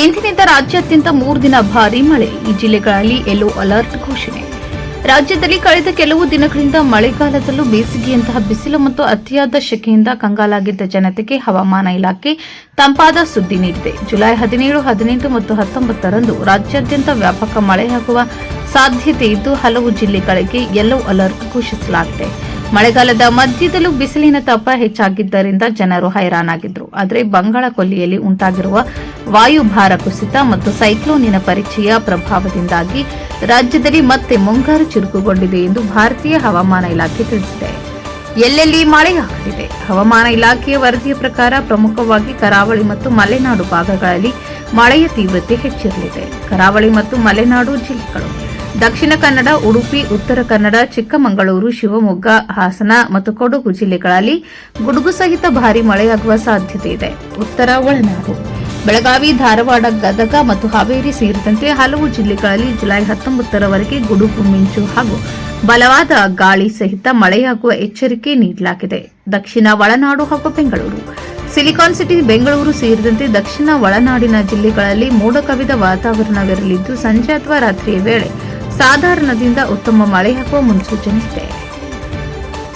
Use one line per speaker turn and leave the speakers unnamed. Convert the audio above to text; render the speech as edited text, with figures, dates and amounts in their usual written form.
ಇಂದಿನಿಂದ ರಾಜ್ಯಾದ್ಯಂತ 3 ದಿನ ಭಾರೀ ಮಳೆ. ಈ ಜಿಲ್ಲೆಗಳಲ್ಲಿ ಯೆಲ್ಲೋ ಅಲರ್ಟ್ ಘೋಷಣೆ. ರಾಜ್ಯದಲ್ಲಿ ಕಳೆದ ಕೆಲವು ದಿನಗಳಿಂದ ಮಳೆಗಾಲದಲ್ಲೂ ಬೇಸಿಗೆಯಂತಹ ಬಿಸಿಲು ಮತ್ತು ಅತಿಯಾದ ಶೆಕೆಯಿಂದ ಕಂಗಾಲಾಗಿದ್ದ ಜನತೆಗೆ ಹವಾಮಾನ ಇಲಾಖೆ ತಂಪಾದ ಸುದ್ದಿ ನೀಡಿದೆ. ಜುಲೈ 17, 18 ಮತ್ತು 19ರಂದು ರಾಜ್ಯಾದ್ಯಂತ ವ್ಯಾಪಕ ಮಳೆಯಾಗುವ ಸಾಧ್ಯತೆ ಇದ್ದು ಹಲವು ಜಿಲ್ಲೆಗಳಿಗೆ ಯೆಲ್ಲೋ ಅಲರ್ಟ್ ಘೋಷಿಸಲಾಗಿದೆ. ಮಳೆಗಾಲದ ಮಧ್ಯದಲ್ಲೂ ಬಿಸಿಲಿನ ತಾಪ ಹೆಚ್ಚಾಗಿದ್ದರಿಂದ ಜನರು ಹೈರಾಣಾಗಿದ್ದರು. ಆದರೆ ಬಂಗಾಳ ಕೊಲ್ಲಿಯಲ್ಲಿ ಉಂಟಾಗಿರುವ ವಾಯುಭಾರ ಕುಸಿತ ಮತ್ತು ಸೈಕ್ಲೋನಿನ ಪರಿಚಯ ಪ್ರಭಾವದಿಂದಾಗಿ ರಾಜ್ಯದಲ್ಲಿ ಮತ್ತೆ ಮುಂಗಾರು ಚುರುಕುಗೊಂಡಿದೆ ಎಂದು ಭಾರತೀಯ ಹವಾಮಾನ ಇಲಾಖೆ ತಿಳಿಸಿದೆ. ಎಲ್ಲೆಲ್ಲಿ ಮಳೆಯಾಗಲಿದೆ? ಹವಾಮಾನ ಇಲಾಖೆಯ ವರದಿಯ ಪ್ರಕಾರ ಪ್ರಮುಖವಾಗಿ ಕರಾವಳಿ ಮತ್ತು ಮಲೆನಾಡು ಭಾಗಗಳಲ್ಲಿ ಮಳೆಯ ತೀವ್ರತೆ ಹೆಚ್ಚಿರಲಿದೆ. ಕರಾವಳಿ ಮತ್ತು ಮಲೆನಾಡು ಜಿಲ್ಲೆಗಳು ದಕ್ಷಿಣ ಕನ್ನಡ, ಉಡುಪಿ, ಉತ್ತರ ಕನ್ನಡ, ಚಿಕ್ಕಮಗಳೂರು, ಶಿವಮೊಗ್ಗ, ಹಾಸನ ಮತ್ತು ಕೊಡಗು ಜಿಲ್ಲೆಗಳಲ್ಲಿ ಗುಡುಗು ಸಹಿತ ಭಾರೀ ಮಳೆಯಾಗುವ ಸಾಧ್ಯತೆ ಇದೆ. ಉತ್ತರ ಒಳನಾಡು ಬೆಳಗಾವಿ, ಧಾರವಾಡ, ಗದಗ ಮತ್ತು ಹಾವೇರಿ ಸೇರಿದಂತೆ ಹಲವು ಜಿಲ್ಲೆಗಳಲ್ಲಿ ಜುಲೈ 19ರವರೆಗೆ ಗುಡುಗು ಮಿಂಚು ಹಾಗೂ ಬಲವಾದ ಗಾಳಿ ಸಹಿತ ಮಳೆಯಾಗುವ ಎಚ್ಚರಿಕೆ ನೀಡಲಾಗಿದೆ. ದಕ್ಷಿಣ ಒಳನಾಡು ಹಾಗೂ ಬೆಂಗಳೂರು, ಸಿಲಿಕಾನ್ ಸಿಟಿ, ಬೆಂಗಳೂರು ಸೇರಿದಂತೆ ದಕ್ಷಿಣ ಒಳನಾಡಿನ ಜಿಲ್ಲೆಗಳಲ್ಲಿ ಮೋಡ ಕವಿದ ವಾತಾವರಣವಿರಲಿದ್ದು ಸಂಜೆ ಅಥವಾ ರಾತ್ರಿಯ ವೇಳೆ ಸಾಧಾರಣದಿಂದ ಉತ್ತಮ ಮಳೆಯಾಗುವ ಮುನ್ಸೂಚನೆ ಇದೆ.